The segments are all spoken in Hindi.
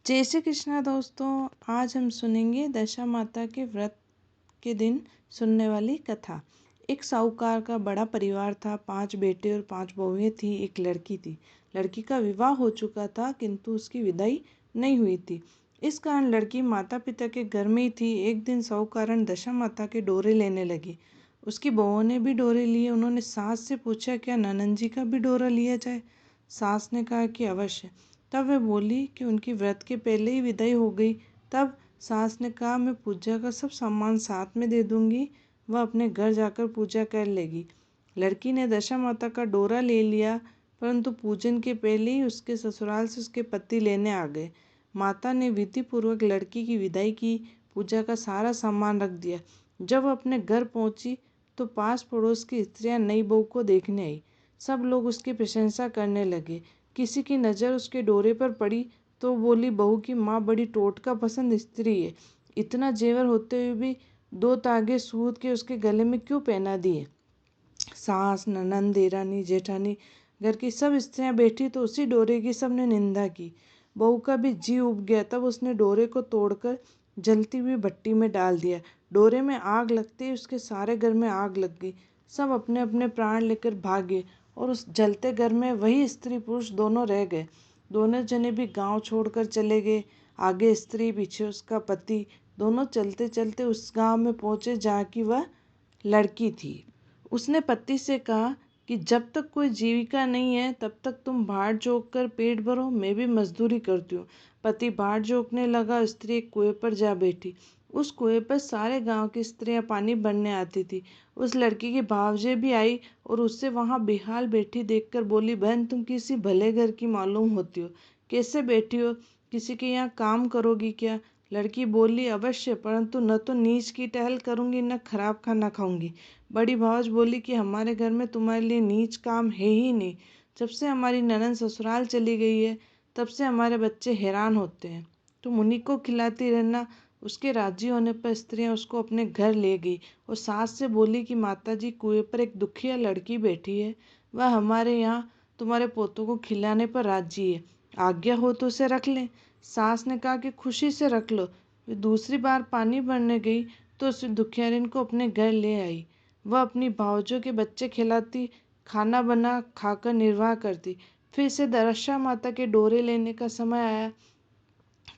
जय श्री कृष्णा दोस्तों। आज हम सुनेंगे दशा माता के व्रत के दिन सुनने वाली कथा। एक साहूकार का बड़ा परिवार था। 5 बेटे और 5 बहुएं थी। एक लड़की थी। लड़की का विवाह हो चुका था किंतु उसकी विदाई नहीं हुई थी। इस कारण लड़की माता पिता के घर में ही थी। एक दिन साहूकारन दशा माता के डोरे लेने लगी। उसकी बहुओं ने भी डोरे लिए। उन्होंने सास से पूछा, क्या ननंद जी का भी डोरा लिया जाए? सास ने कहा कि अवश्य। तब वह बोली कि उनकी व्रत के पहले ही विदाई हो गई। तब सास ने कहा, मैं पूजा का सब सामान साथ में दे दूंगी, वह अपने घर जाकर पूजा कर लेगी। लड़की ने दशा माता का डोरा ले लिया, परंतु पूजन के पहले ही उसके ससुराल से उसके पति लेने आ गए। माता ने विधि पूर्वक लड़की की विदाई की, पूजा का सारा सामान रख दिया। जब वह अपने घर पहुंची तो पास पड़ोस की स्त्रियां नई बहू को देखने आई। सब लोग उसकी प्रशंसा करने लगे। किसी की नज़र उसके डोरे पर पड़ी तो बोली, बहू की माँ बड़ी टोटका पसंद स्त्री है। इतना जेवर होते हुए भी 2 तागे सूत के उसके गले में क्यों पहना दिए? सास, ननंद, देरानी, जेठानी, घर की सब स्त्रियां बैठी तो उसी डोरे की सबने निंदा की। बहू का भी जी उब गया। तब उसने डोरे को तोड़कर जलती हुई भट्टी में डाल दिया। डोरे में आग लगते ही उसके सारे घर में आग लग गई। सब अपने अपने प्राण लेकर भागे और उस जलते घर में वही स्त्री पुरुष दोनों रह गए। दोनों जने भी गांव छोड़कर चले गए। आगे स्त्री, पीछे उसका पति। दोनों चलते चलते उस गांव में पहुंचे जहाँ की वह लड़की थी। उसने पति से कहा कि जब तक कोई जीविका नहीं है तब तक तुम भाड़ जोक कर पेट भरो, मैं भी मजदूरी करती हूँ। पति भाड़ जोकने लगा। स्त्री एक कुएं पर जा बैठी। उस कुएं पर सारे गांव की स्त्रियां पानी भरने आती थी। उस लड़की की भावजे भी आई और उससे वहां बेहाल बैठी देखकर बोली, बहन तुम किसी भले घर की मालूम होती हो, कैसे बैठी हो? किसी के यहाँ काम करोगी क्या? लड़की बोली, अवश्य, परंतु न तो नीच की टहल करूंगी न खराब खाना खाऊंगी। बड़ी भावज बोली कि हमारे घर में तुम्हारे लिए नीच काम है ही नहीं। जब से हमारी ननंद ससुराल चली गई है तब से हमारे बच्चे हैरान होते हैं। तुम उन्हीं को खिलाती रहना। उसके राजी होने पर स्त्रियां उसको अपने घर ले गई और सास से बोली कि माताजी, कुएं पर एक दुखिया लड़की बैठी है, वह हमारे यहाँ तुम्हारे पोतों को खिलाने पर राजी है। आज्ञा हो तो उसे रख लें। सास ने कहा कि खुशी से रख लो। वे दूसरी बार पानी भरने गई तो उस दुखियारिन को अपने घर ले आई। वह अपनी भावजों के बच्चे खिलाती, खाना बना खाकर निर्वाह करती। फिर से दशा माता के डोरे लेने का समय आया।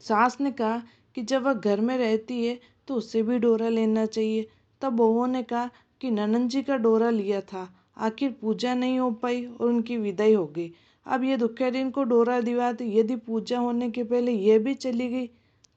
सास ने कहा कि जब वह घर में रहती है तो उसे भी डोरा लेना चाहिए। तब बहुओं ने कहा कि ननंद जी का डोरा लिया था, आखिर पूजा नहीं हो पाई और उनकी विदाई हो गई। अब ये दुखियारिन को डोरा दिवाती, यदि पूजा होने के पहले यह भी चली गई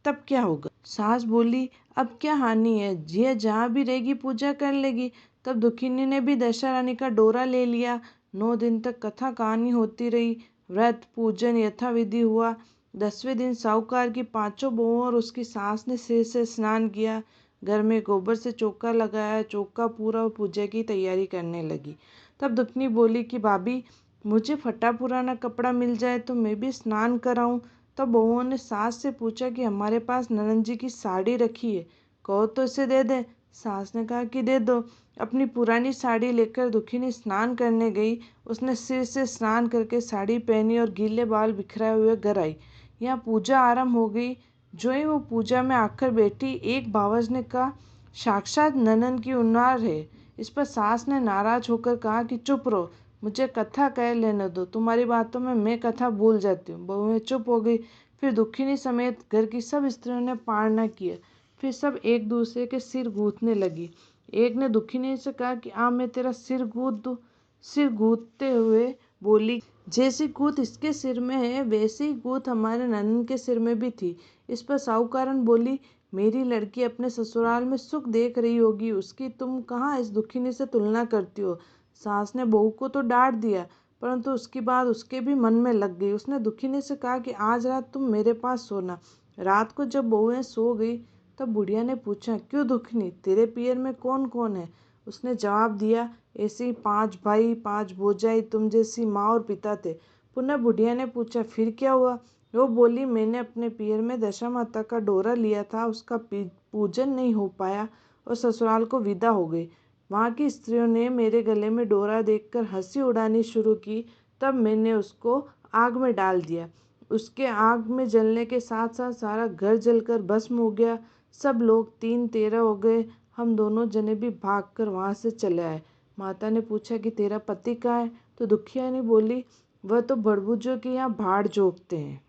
तब क्या होगा? सास बोली, अब क्या हानि है, यह जहाँ भी रहेगी पूजा कर लेगी। तब दुखिनी ने भी दशा रानी का डोरा ले लिया। 9 दिन तक कथा कहानी होती रही। व्रत पूजन यथाविधि हुआ। 10वें दिन साहूकार की 5 बहुओं और उसकी सास ने सिर से स्नान किया। घर में गोबर से चौका लगाया। चौका पूरा और पूजा की तैयारी करने लगी। तब दुखनी बोली कि भाभी, मुझे फटा पुराना कपड़ा मिल जाए तो मैं भी स्नान कराऊं। तब बहुओं ने सास से पूछा कि हमारे पास ननंद जी की साड़ी रखी है, कहो तो इसे दे दे। सास ने कहा कि दे दो। अपनी पुरानी साड़ी लेकर दुखिनी स्नान करने गई। उसने सिर से स्नान करके साड़ी पहनी और गीले बाल बिखराए हुए घर आई। यहाँ पूजा आरंभ हो गई। जो ही वो पूजा में आकर बैठी, एक बावज ने कहा, साक्षात ननंद की उनार है। इस पर सास ने नाराज होकर कहा कि चुप रहो, मुझे कथा कह लेने दो, तुम्हारी बातों में मैं कथा भूल जाती हूँ। बहुएं चुप हो गई। फिर दुखिनी समेत घर की सब स्त्रियों ने पारणा किया। फिर सब एक दूसरे के सिर गूंथने लगी। एक ने दुखिनी से कहा कि आ मैं तेरा सिर गूंथ दूं। सिर गूंथते हुए बोली, जैसी गूंथ इसके सिर में है वैसी ही गूंथ हमारे ननंद के सिर में भी थी। इस पर साहूकारन बोली, मेरी लड़की अपने ससुराल में सुख देख रही होगी, उसकी तुम कहाँ इस दुखिनी से तुलना करती हो? सास ने बहू को तो डांट दिया, परंतु उसकी बात उसके भी मन में लग गई। उसने दुखिनी से कहा कि आज रात तुम मेरे पास सोना। रात को जब बहुएं सो गई तब बुढ़िया ने पूछा, क्यों दुखनी, तेरे पियर में कौन कौन है? उसने जवाब दिया, ऐसे ही 5 भाई 5 भौजाई, तुम जैसी माँ और पिता थे। पुनः बुढ़िया ने पूछा, फिर क्या हुआ? वो बोली, मैंने अपने पियर में दशा माता का डोरा लिया था, उसका पूजन नहीं हो पाया और ससुराल को विदा हो गई। वहाँ की स्त्रियों ने मेरे गले में डोरा देखकर हंसी उड़ानी शुरू की। तब मैंने उसको आग में डाल दिया। उसके आग में जलने के साथ साथ सारा घर जलकर भस्म हो गया। सब लोग 3-13 हो गए। हम दोनों जने भी भागकर वहाँ से चले आए। माता ने पूछा कि तेरा पति कहाँ है? तो दुखियानी बोली, वह तो बड़बूजों के यहाँ भाड़ जोतते हैं।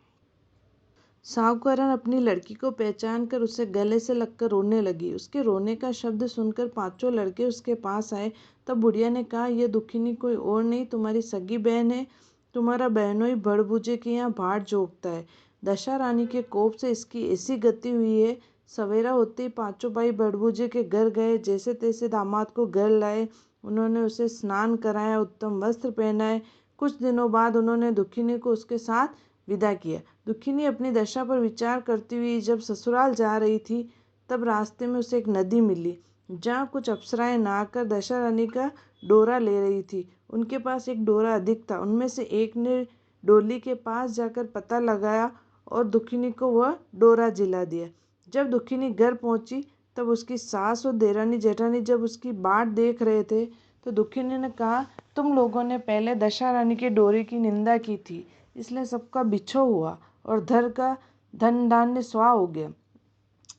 साहूकारन अपनी लड़की को पहचान कर उसे गले से लगकर रोने लगी। उसके रोने का शब्द सुनकर पांचों लड़के उसके पास आए। तब बुढ़िया ने कहा, यह दुखिनी कोई और नहीं, तुम्हारी सगी बहन है। तुम्हारा बहनों ही बड़बूजे के यहाँ भाड़ जोतता है। दशा रानी के कोप से इसकी ऐसी गति हुई है। सवेरा होते ही पांचों भाई बड़बूजे के घर गए। जैसे तैसे दामाद को घर लाए। उन्होंने उसे स्नान कराया, उत्तम वस्त्र पहनाए। कुछ दिनों बाद उन्होंने दुखिनी को उसके साथ विदा किया। दुखिनी अपनी दशा पर विचार करती हुई जब ससुराल जा रही थी, तब रास्ते में उसे एक नदी मिली, जहाँ कुछ अप्सराएं नहाकर दशा रानी का डोरा ले रही थी। उनके पास एक डोरा अधिक था। उनमें से एक ने डोली के पास जाकर पता लगाया और दुखिनी को वह डोरा जिला दिया। जब दुखिनी घर पहुंची, तब उसकी सास और देरानी जेठानी जब उसकी बाट देख रहे थे, तो दुखिनी ने कहा, तुम लोगों ने पहले दशा रानी के डोरे की निंदा की थी, इसलिए सबका बिछो हुआ और धर का धन धान्य स्वाह हो गया।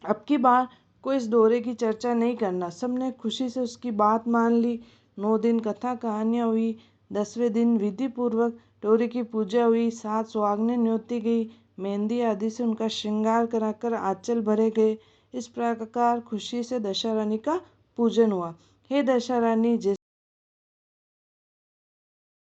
अब की बार कोई इस डोरे की चर्चा नहीं करना। सबने खुशी से उसकी बात मान ली। 9 दिन कथा कहानियाँ हुई। 10वें दिन विधि पूर्वक डोरे की पूजा हुई। 7 सुहागनें न्योती गई। मेहंदी आदि से उनका श्रृंगार कराकर आंचल भरे गए। इस प्रकार खुशी से दशा रानी का पूजन हुआ। हे दशा रानी, जैसे